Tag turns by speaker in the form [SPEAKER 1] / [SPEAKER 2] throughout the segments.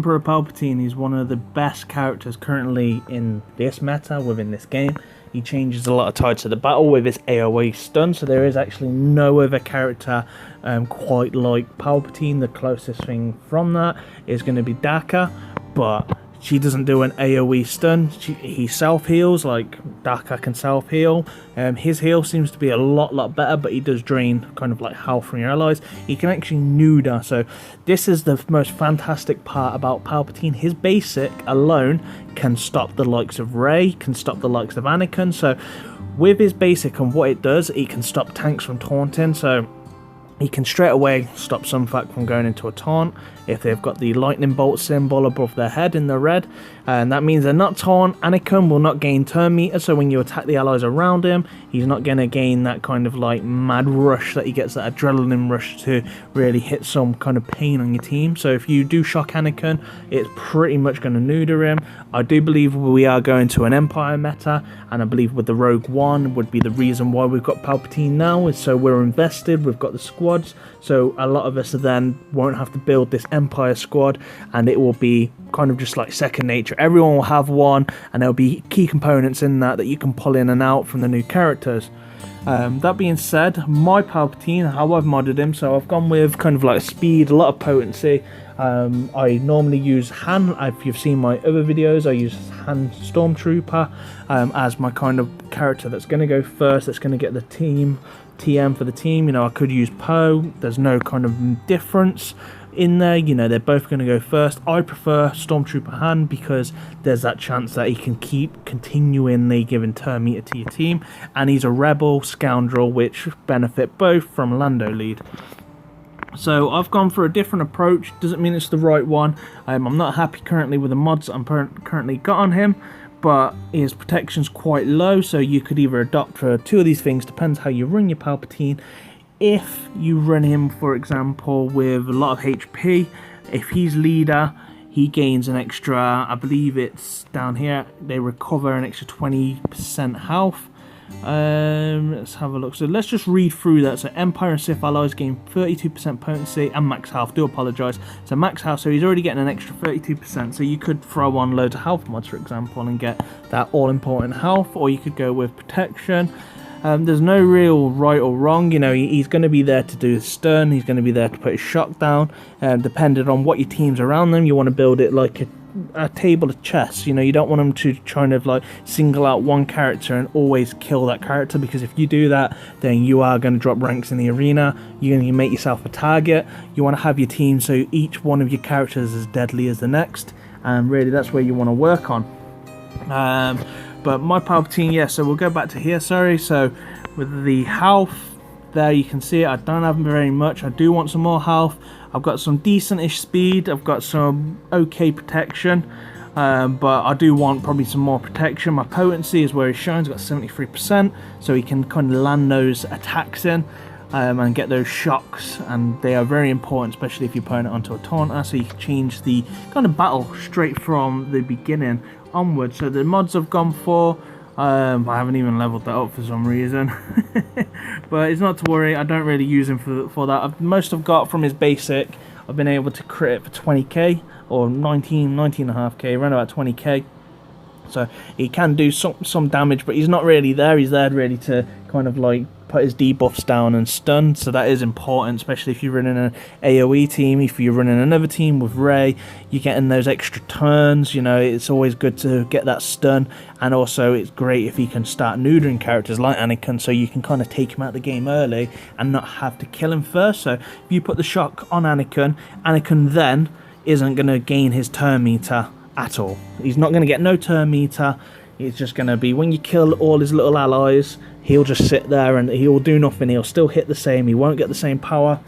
[SPEAKER 1] Emperor Palpatine is one of the best characters currently in this meta within this game. He changes a lot of tides of the battle with his AoE stun, so there is actually no other character quite like Palpatine. The closest thing from that is going to be Daka, but she doesn't do an AoE stun. He self-heals, like Daka can self-heal. His heal seems to be a lot better, but he does drain kind of like health from your allies. He can actually nude her, so this is the most fantastic part about Palpatine. His basic alone can stop the likes of Rey, can stop the likes of Anakin. So with his basic and what it does, it can stop tanks from taunting. So he can straight away stop some fact from going into a taunt if they've got the lightning bolt symbol above their head in the red, and that means they're not taunt. Anakin will not gain turn meter, so when you attack the allies around him, he's not going to gain that kind of like mad rush that he gets, that adrenaline rush to really hit some kind of pain on your team. So if you do shock Anakin, it's pretty much going to neuter him. I do believe we are going to an Empire meta, and I believe with the Rogue One would be the reason why we've got Palpatine now, is so we're invested, we've got the squads, so a lot of us then won't have to build this Empire squad, and it will be kind of just like second nature. Everyone will have one, and there'll be key components in that you can pull in and out from the new characters. That being said, my Palpatine, how I've modded him, so I've gone with kind of like speed, a lot of potency. I normally use Han. If you've seen my other videos, I use Han Stormtrooper as my kind of character that's going to go first, that's going to get the team TM for the team. You know, I could use Poe. There's no kind of difference in there. You know, they're both going to go first. I prefer Stormtrooper Han because there's that chance that he can keep continually giving turn meter to your team, and he's a rebel scoundrel, which benefit both from Lando lead. So I've gone for a different approach. Doesn't mean it's the right one. I'm not happy currently with the mods I'm currently got on him, but his protection's quite low, so you could either adopt for two of these things, depends how you run your Palpatine. If you run him, for example, with a lot of HP, if he's leader, he gains an extra, I believe it's down here, they recover an extra 20% health. Let's have a look. So let's just read through that. So Empire and Sith allies gain 32% potency and max health. Do apologise. So max health, so he's already getting an extra 32%. So you could throw on loads of health mods, for example, and get that all-important health, or you could go with protection. There's no real right or wrong. You know, he's going to be there to do stun. He's going to be there to put his shock down. Depending on what your team's around them, you want to build it like a table of chess. You know, you don't want them to kind of like single out one character and always kill that character, because if you do that, then you are going to drop ranks in the arena. You're going to make yourself a target. You want to have your team so each one of your characters is as deadly as the next, and really that's where you want to work on. But my Palpatine, yeah, so we'll go back to here, sorry. So with the health there, you can see it, I don't have very much. I do want some more health. I've got some decent-ish speed, I've got some okay protection, but I do want probably some more protection. My potency is where he shines, got 73%, so he can kind of land those attacks in and get those shocks, and they are very important, especially if you're putting it onto a taunter, so you can change the kind of battle straight from the beginning onward. So the mods I've gone for, I haven't even leveled that up for some reason, but it's not to worry. I don't really use him for that. Most I've got from his basic, I've been able to crit it for 20k or 19.5k, around about 20k. So he can do some damage, but he's not really there. He's there really to kind of like put his debuffs down and stun, so that is important, especially if you're running an AoE team. If you're running another team with Rey, you're getting those extra turns. You know, it's always good to get that stun, and also it's great if you can start neutering characters like Anakin, so you can kind of take him out of the game early and not have to kill him first. So if you put the shock on Anakin, Anakin then isn't going to gain his turn meter at all. He's not going to get no turn meter. It's just going to be when you kill all his little allies, he'll just sit there and he'll do nothing. He'll still hit the same. He won't get the same power.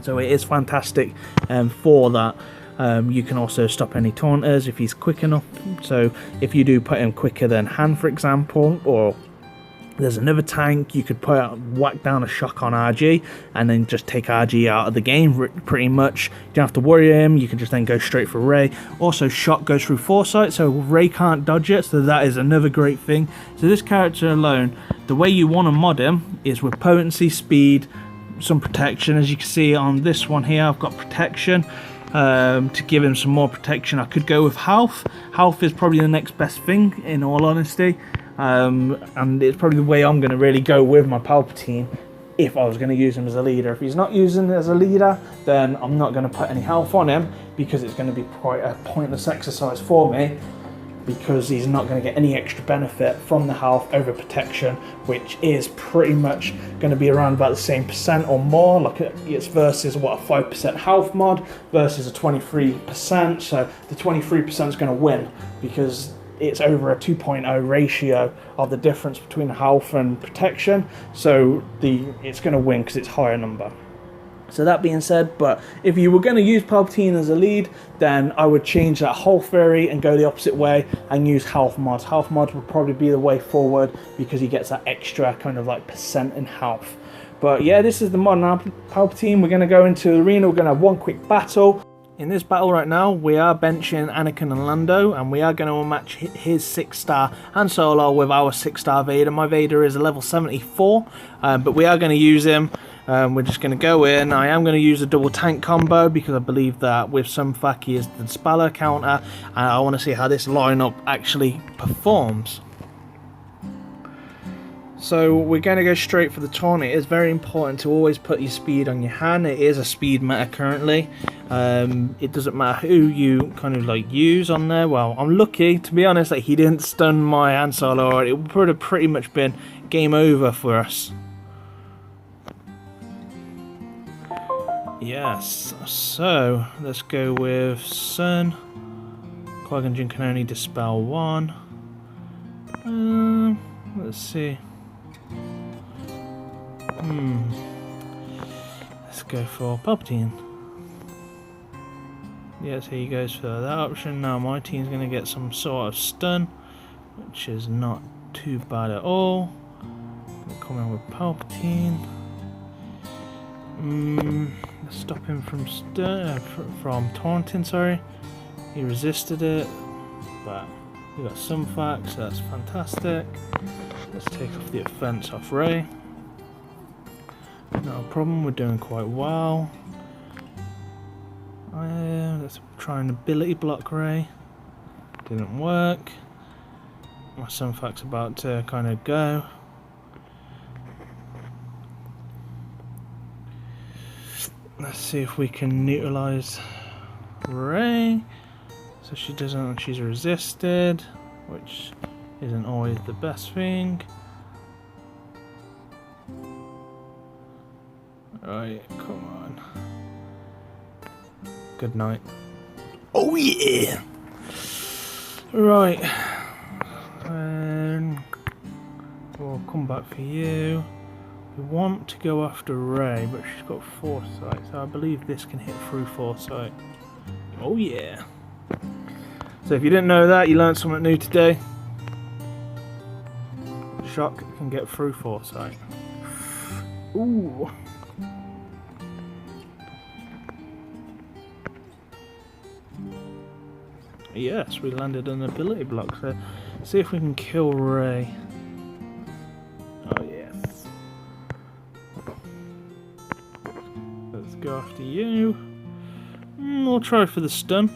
[SPEAKER 1] So it is fantastic for that. You can also stop any taunters if he's quick enough. So if you do put him quicker than Han, for example, or there's another tank, you could whack down a shock on RG and then just take RG out of the game pretty much. You don't have to worry him. You can just then go straight for Rey. Also, shock goes through foresight, so Rey can't dodge it, so that is another great thing. So this character alone, the way you want to mod him is with potency, speed, some protection. As you can see on this one here, I've got protection. to give him some more protection. I could go with health. Health is probably the next best thing, in all honesty, and it's probably the way I'm going to really go with my Palpatine if I was going to use him as a leader. If he's not using as a leader, then I'm not going to put any health on him, because it's going to be quite a pointless exercise for me, because he's not going to get any extra benefit from the health over protection, which is pretty much going to be around about the same percent or more. Like it's versus what, a 5% health mod versus a 23%. So the 23% is going to win, because it's over a 2.0 ratio of the difference between health and protection. So it's going to win because it's higher number. So that being said, but if you were going to use Palpatine as a lead, then I would change that whole theory and go the opposite way and use health mods. Health mods would probably be the way forward, because he gets that extra kind of like percent in health. But yeah, this is the mod Palpatine. We're going to go into the arena. We're going to have one quick battle. In this battle right now, we are benching Anakin and Lando, and we are going to match his 6-star Han Solo with our 6-star Vader. My Vader is a level 74, but we are going to use him. We're just going to go in. I am going to use a double tank combo, because I believe that with some fact he is the Spaller counter, and I want to see how this lineup actually performs. So we're going to go straight for the taunt. It is very important to always put your speed on your Han. It is a speed meta currently. It doesn't matter who you kind of like use on there. Well, I'm lucky, to be honest, that he didn't stun my Han Solo, or it would have pretty much been game over for us. Yes, so let's go with Sun. Qui-Gon Jinn can only dispel one. Let's see. Let's go for Palpatine. Yes, here he goes for that option. Now my team's going to get some sort of stun, which is not too bad at all. We're coming with Palpatine. Let's stop him from taunting. Sorry, he resisted it, but we got some facts, so that's fantastic. Let's take off the offense off Rey. Not a problem, we're doing quite well. Let's try and ability block Rey. Didn't work. My Sunfac's about to kind of go. Let's see if we can neutralize Rey. So she doesn't, she's resisted, which isn't always the best thing. Right, come on. Good night. Oh yeah! Right. We'll come back for you. We want to go after Rey, but she's got foresight, so I believe this can hit through foresight. Oh yeah! So if you didn't know that, you learned something new today. Shock can get through foresight. Ooh! Yes, we landed an ability block, so see if we can kill Rey. Oh yes. Let's go after you. We'll try for the stun.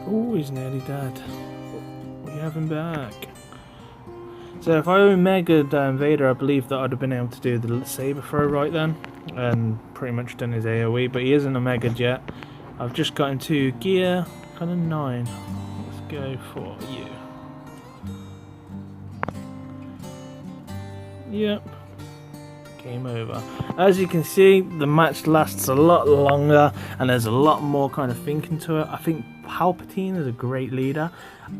[SPEAKER 1] Oh, he's nearly dead. We have him back. So if I Omega'd Vader, I believe that I'd have been able to do the saber throw right then, and pretty much done his AoE, but he isn't Omega'd yet. I've just got into gear kind of 9. Let's go for you. Yep. Game over. As you can see, the match lasts a lot longer and there's a lot more kind of thinking to it. I think Palpatine is a great leader.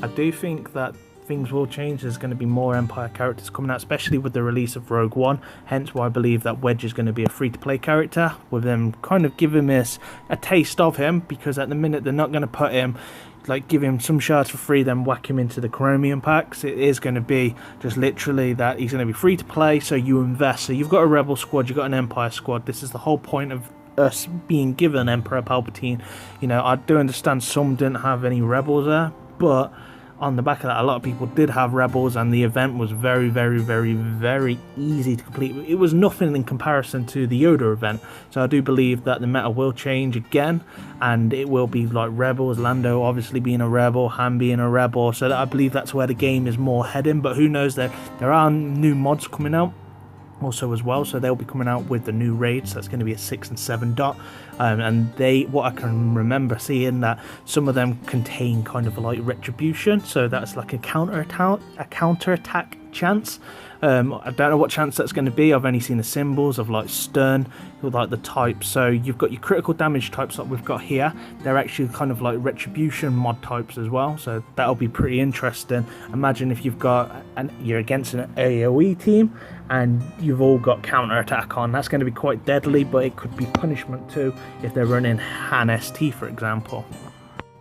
[SPEAKER 1] I do think that things will change. There's going to be more Empire characters coming out, especially with the release of Rogue One, hence why I believe that Wedge is going to be a free-to-play character, with them kind of giving us a taste of him, because at the minute they're not going to put him, like give him some shards for free then whack him into the chromium packs. It is going to be just literally that he's going to be free to play, so you invest. So you've got a Rebel squad, you've got an Empire squad. This is the whole point of us being given Emperor Palpatine. You know, I do understand some didn't have any Rebels there, but on the back of that, a lot of people did have rebels, and the event was very, very, very, very easy to complete. It was nothing in comparison to the Yoda event, so I do believe that the meta will change again, and it will be like rebels, Lando obviously being a rebel, Han being a rebel, so that I believe that's where the game is more heading. But who knows, there are new mods coming out also as well, so they'll be coming out with the new raids. That's going to be a 6 and 7 dot, and what I can remember seeing, that some of them contain kind of like retribution, so that's like a counter attack chance. I don't know what chance that's going to be. I've only seen the symbols of like stun with like the types. So you've got your critical damage types like we've got here. They're actually kind of like retribution mod types as well, so that'll be pretty interesting. Imagine if you've got you're against an AoE team and you've all got counter attack on. That's going to be quite deadly, but it could be punishment too if they're running Han ST, for example.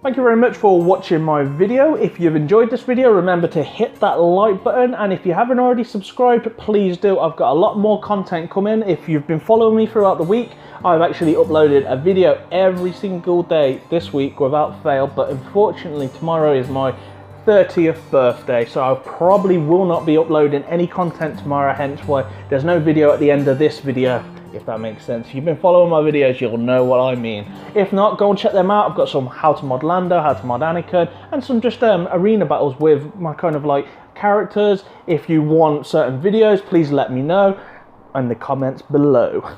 [SPEAKER 1] Thank you very much for watching my video. If you've enjoyed this video, remember to hit that like button, and if you haven't already subscribed, please do. I've got a lot more content coming. If you've been following me throughout the week, I've actually uploaded a video every single day this week without fail, but unfortunately tomorrow is my 30th birthday, so I probably will not be uploading any content tomorrow, hence why there's no video at the end of this video, if that makes sense. If you've been following my videos, you'll know what I mean. If not, go and check them out. I've got some how to mod Lando, how to mod Anakin, and some just arena battles with my kind of like characters. If you want certain videos, please let me know in the comments below.